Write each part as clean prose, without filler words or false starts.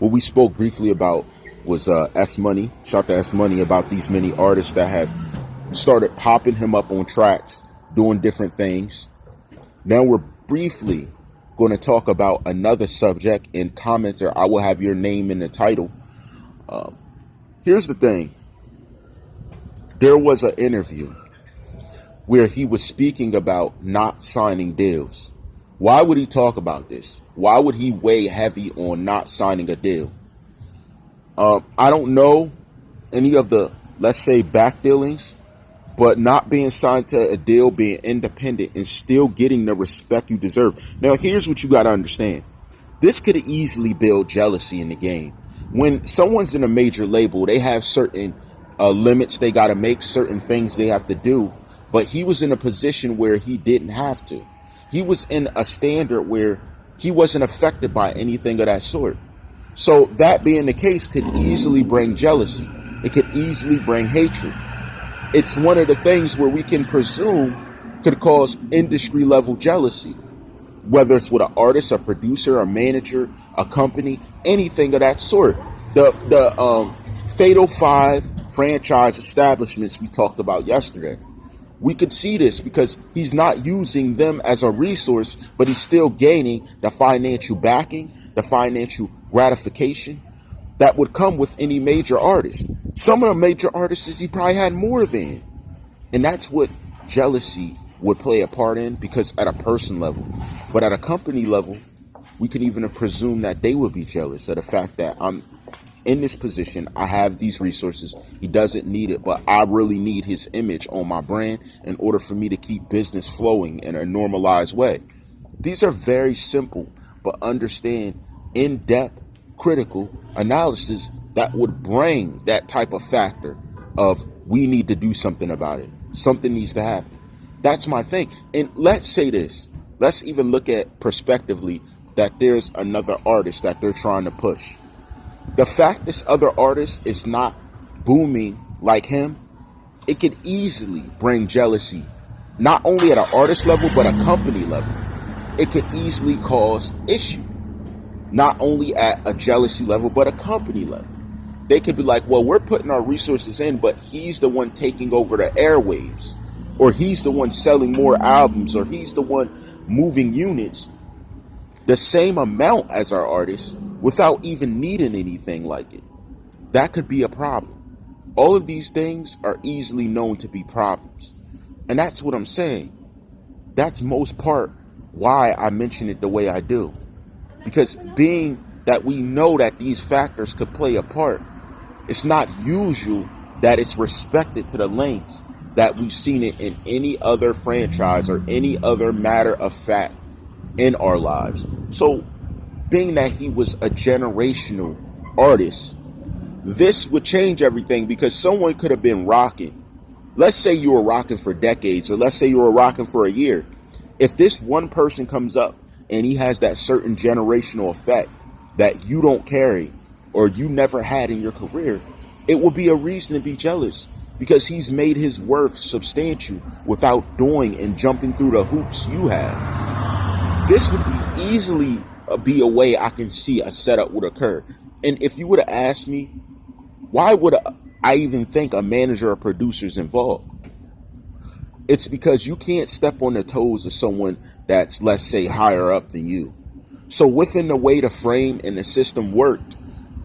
What we spoke briefly about was S Money. Shout out to S Money about these many artists that have started popping him up on tracks, doing different things. Now we're briefly going to talk about another subject in Commenter. I will have your name in the title. Here's the thing. There was an interview where he was speaking about not signing deals. Why would he talk about this? Why would he weigh heavy on not signing a deal? I don't know any of the, let's say, back dealings, but not being signed to a deal, being independent, and still getting the respect you deserve. Now, here's what you got to understand. This could easily build jealousy in the game. When someone's in a major label, they have certain limits they got to make, certain things they have to do. But he was in a position where he didn't have to. He was in a standard where he wasn't affected by anything of that sort. So that being the case could easily bring jealousy. It could easily bring hatred. It's one of the things where we can presume could cause industry level jealousy, whether it's with an artist, a producer, a manager, a company, anything of that sort. The Fatal 5 franchise establishments we talked about yesterday. We could see this because he's not using them as a resource, but he's still gaining the financial backing, the financial gratification that would come with any major artist. Some of the major artists he probably had more than. And that's what jealousy would play a part in, because at a person level. But at a company level, we can even presume that they would be jealous of the fact that I'm in this position, I have these resources, he doesn't need it, but I really need his image on my brand in order for me to keep business flowing in a normalized way. These are very simple, but understand in-depth, critical analysis that would bring that type of factor of we need to do something about it. Something needs to happen. That's my thing. And let's say this. Let's even look at prospectively that there's another artist that they're trying to push. The fact this other artist is not booming like him, it could easily bring jealousy, not only at an artist level, but a company level. It could easily cause issue, not only at a jealousy level, but a company level. They could be like, well, we're putting our resources in, but he's the one taking over the airwaves, or he's the one selling more albums, or he's the one moving units the same amount as our artists without even needing anything like it. That could be a problem. All of these things are easily known to be problems. And that's what I'm saying. That's most part why I mention it the way I do. Because being that we know that these factors could play a part, it's not usual that it's respected to the lengths that we've seen it in any other franchise or any other matter of fact in our lives. So being that he was a generational artist, this would change everything, because someone could have been rocking. Let's say you were rocking for decades, or let's say you were rocking for a year. If this one person comes up and he has that certain generational effect that you don't carry or you never had in your career, it will be a reason to be jealous, because he's made his worth substantial without doing and jumping through the hoops you have. This would be easily be a way I can see a setup would occur. And if you would have asked me, why would I even think a manager or producer is involved? It's because you can't step on the toes of someone that's, let's say, higher up than you. So within the way the frame and the system worked,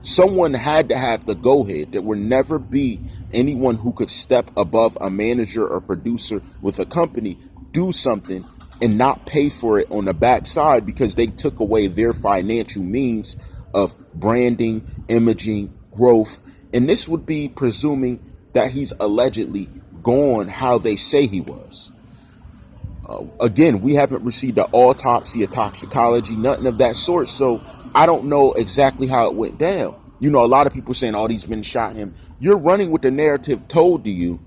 someone had to have the go-ahead. There would never be anyone who could step above a manager or producer with a company, do something, and not pay for it on the backside because they took away their financial means of branding, imaging, growth. And this would be presuming that he's allegedly gone how they say he was. Again, we haven't received an autopsy, a toxicology, nothing of that sort. So I don't know exactly how it went down. You know, a lot of people saying, oh, these men shot him. You're running with the narrative told to you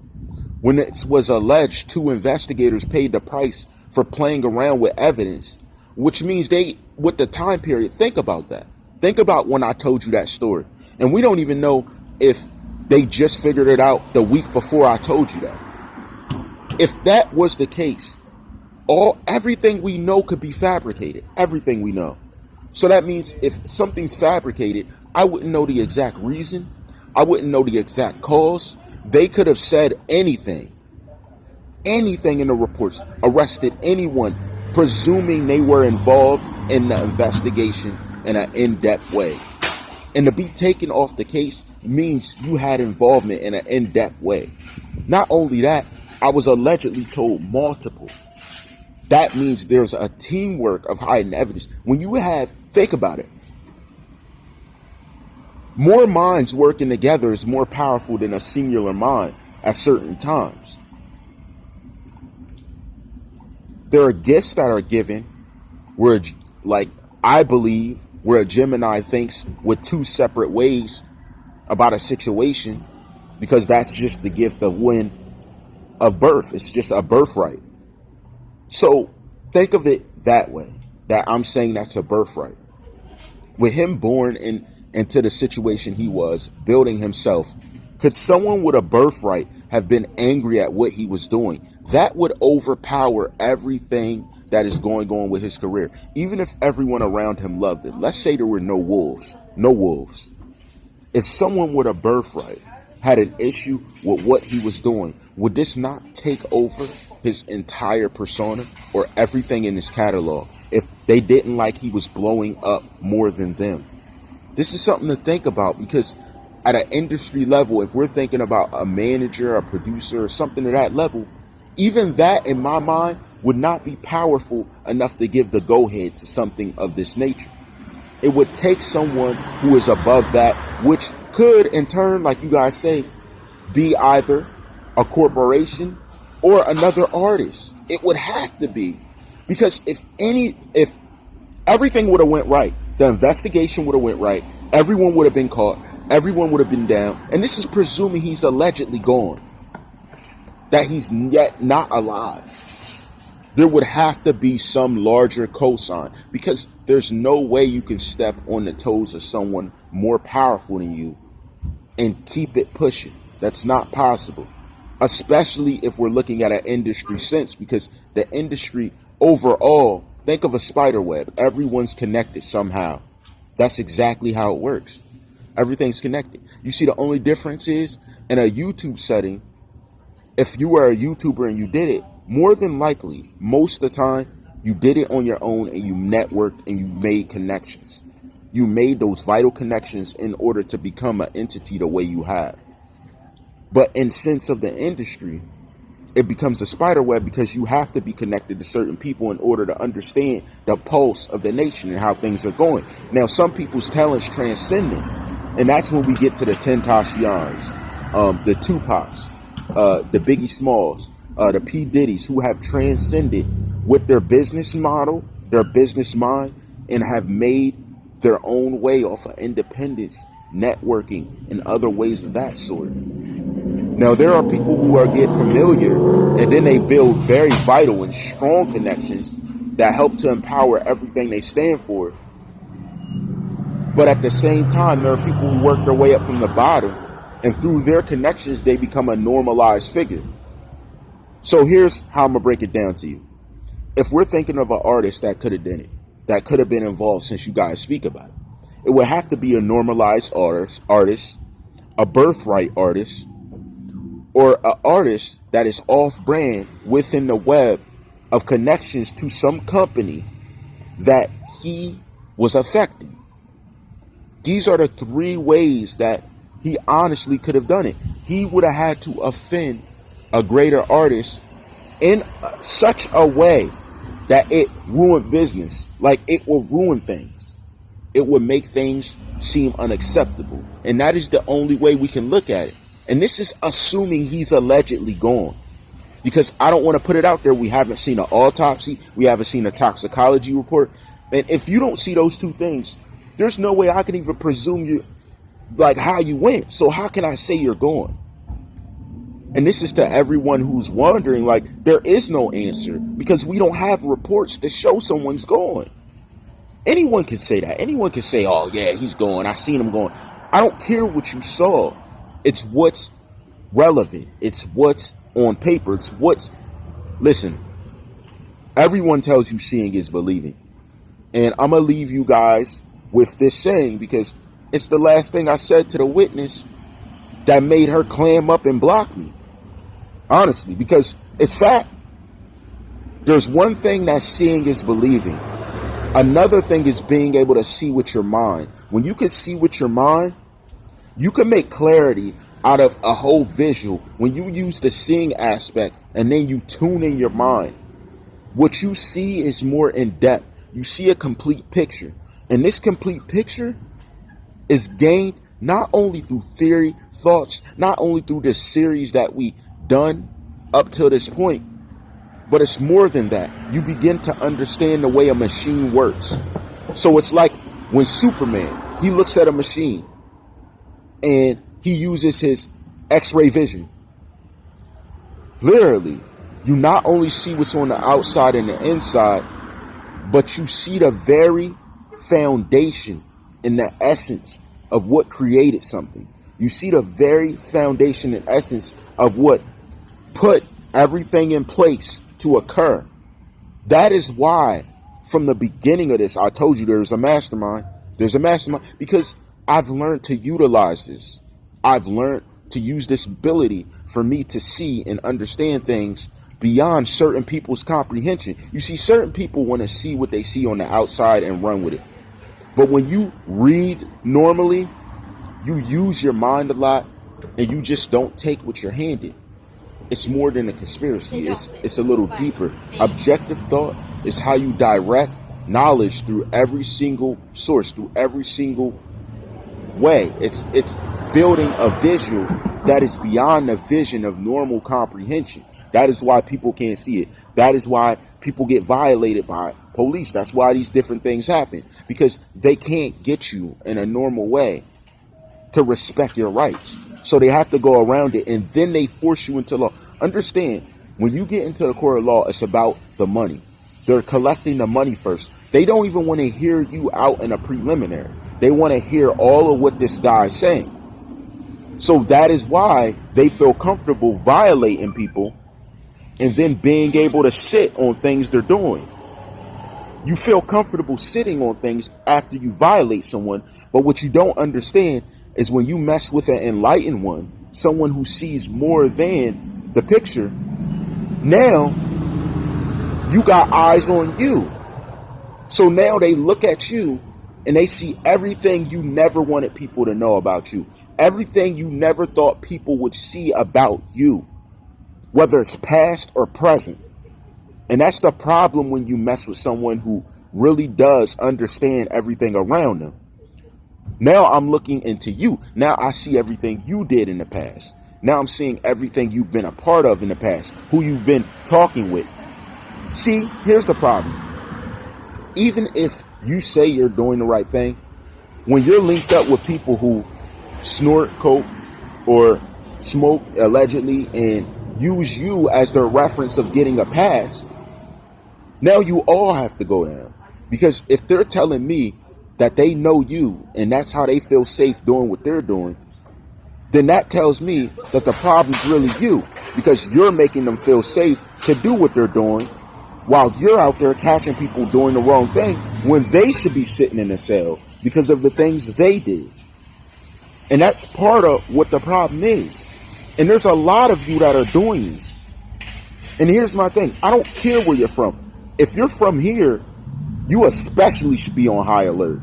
when it was alleged 2 investigators paid the price for playing around with evidence, which means they, with the time period, think about that. Think about when I told you that story. And we don't even know if they just figured it out the week before I told you that. If that was the case, everything we know could be fabricated. Everything we know. So that means if something's fabricated, I wouldn't know the exact reason. I wouldn't know the exact cause. They could have said anything in the reports, arrested anyone, presuming they were involved in the investigation in an in-depth way. And to be taken off the case means you had involvement in an in-depth way. Not only that, I was allegedly told multiple. That means there's a teamwork of hiding evidence. When you have, think about it, more minds working together is more powerful than a singular mind at certain times. There are gifts that are given where, like, I believe, where a Gemini thinks with two separate ways about a situation, because that's just the gift of birth. It's just a birthright. So think of it that way, that I'm saying that's a birthright. With him born into the situation he was, building himself, could someone with a birthright have been angry at what he was doing? That would overpower everything that is going on with his career. Even if everyone around him loved him. Let's say there were no wolves. If someone with a birthright had an issue with what he was doing, would this not take over his entire persona or everything in his catalog if they didn't like he was blowing up more than them? This is something to think about, because at an industry level, if we're thinking about a manager, a producer, or something to that level, even that, in my mind, would not be powerful enough to give the go-ahead to something of this nature. It would take someone who is above that, which could, in turn, like you guys say, be either a corporation or another artist. It would have to be. Because if everything would have went right, the investigation would have went right, everyone would have been caught, everyone would have been down, and this is presuming he's allegedly gone, that he's yet not alive. There would have to be some larger cosign, because there's no way you can step on the toes of someone more powerful than you and keep it pushing. That's not possible, especially if we're looking at an industry sense, because the industry overall, think of a spider web. Everyone's connected somehow. That's exactly how it works. Everything's connected. You see, the only difference is in a YouTube setting, if you were a YouTuber and you did it, more than likely, most of the time, you did it on your own and you networked and you made connections. You made those vital connections in order to become an entity the way you have. But in sense of the industry, it becomes a spider web, because you have to be connected to certain people in order to understand the pulse of the nation and how things are going. Now, some people's talents transcend this, and that's when we get to the Tentacions, the Tupacs, the Biggie Smalls, the P. Diddy's, who have transcended with their business model, their business mind, and have made their own way off of independence, networking, and other ways of that sort. Now, there are people who get familiar, and then they build very vital and strong connections that help to empower everything they stand for. But at the same time, there are people who work their way up from the bottom, and through their connections, they become a normalized figure. So here's how I'm going to break it down to you. If we're thinking of an artist that could have done it, that could have been involved, since you guys speak about it, it would have to be a normalized artist, a birthright artist, or an artist that is off-brand within the web of connections to some company that he was affecting. These are the three ways that he honestly could have done it. He would have had to offend a greater artist in such a way that it ruined business. Like, it will ruin things. It would make things seem unacceptable. And that is the only way we can look at it. And this is assuming he's allegedly gone, because I don't want to put it out there. We haven't seen an autopsy. We haven't seen a toxicology report. And if you don't see those two things, there's no way I can even presume you, like, how you went. So how can I say you're gone? And this is to everyone who's wondering, like, there is no answer, because we don't have reports to show someone's gone. Anyone can say that. Anyone can say, oh, yeah, he's gone. I seen him gone. I don't care what you saw. It's what's relevant. It's what's on paper. It's what's... Listen, everyone tells you seeing is believing. And I'm going to leave you guys with this saying, because it's the last thing I said to the witness that made her clam up and block me. Honestly, because it's fact. There's one thing that seeing is believing. Another thing is being able to see with your mind. When you can see with your mind, you can make clarity out of a whole visual. When you use the seeing aspect and then you tune in your mind, what you see is more in depth. You see a complete picture. And this complete picture is gained not only through theory, thoughts, not only through this series that we done up till this point, but it's more than that. You begin to understand the way a machine works. So it's like when Superman, he looks at a machine and he uses his X-ray vision. Literally, you not only see what's on the outside and the inside, but you see the very foundation and the essence of what created something. You see the very foundation and essence of what put everything in place to occur. That is why from the beginning of this, I told you there's a mastermind. There's a mastermind because I've learned to utilize this. I've learned to use this ability for me to see and understand things beyond certain people's comprehension. You see, certain people want to see what they see on the outside and run with it. But when you read normally, you use your mind a lot and you just don't take what you're handed. It's more than a conspiracy. It's a little deeper. Objective thought is how you direct knowledge through every single source, through every single way. It's building a visual that is beyond the vision of normal comprehension. That is why people can't see it. That is why people get violated by police. That's why these different things happen, because they can't get you in a normal way to respect your rights. So they have to go around it, and then they force you into law. Understand, when you get into the court of law, it's about the money. They're collecting the money first. They don't even want to hear you out in a preliminary. They want to hear all of what this guy is saying. So that is why they feel comfortable violating people and then being able to sit on things they're doing. You feel comfortable sitting on things after you violate someone, but what you don't understand is when you mess with an enlightened one, someone who sees more than the picture, now you got eyes on you. So now they look at you and they see everything you never wanted people to know about you. Everything you never thought people would see about you, whether it's past or present. And that's the problem when you mess with someone who really does understand everything around them. Now I'm looking into you. Now I see everything you did in the past. Now I'm seeing everything you've been a part of in the past, who you've been talking with. See, here's the problem. Even if you say you're doing the right thing, when you're linked up with people who snort coke or smoke allegedly and use you as their reference of getting a pass, now you all have to go down. Because if they're telling me that they know you and that's how they feel safe doing what they're doing, then that tells me that the problem's really you, because you're making them feel safe to do what they're doing while you're out there catching people doing the wrong thing when they should be sitting in a cell because of the things they did. And that's part of what the problem is. And there's a lot of you that are doing this. And here's my thing. I don't care where you're from. If you're from here, you especially should be on high alert.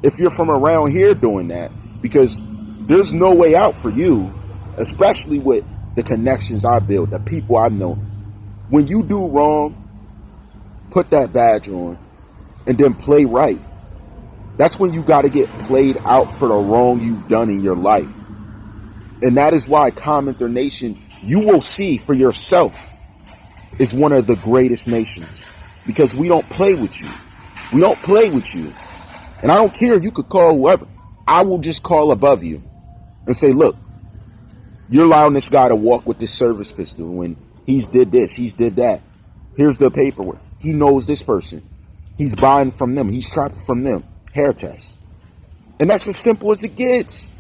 If you're from around here doing that, because there's no way out for you, especially with the connections I build, the people I know. When you do wrong, put that badge on and then play right. That's when you got to get played out for the wrong you've done in your life. And that is why CommenterNation, you will see for yourself, is one of the greatest nations. Because we don't play with you. We don't play with you. And I don't care, you could call whoever. I will just call above you and say, look, you're allowing this guy to walk with this service pistol when he's did this, he's did that. Here's the paperwork. He knows this person. He's buying from them. He's shopping from them. Hair test. And that's as simple as it gets.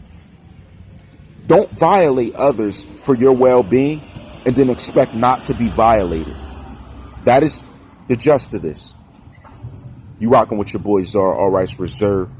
Don't violate others for your well-being and then expect not to be violated. That is the gist of this. You rocking with your boy TheCzarr, all rights reserved.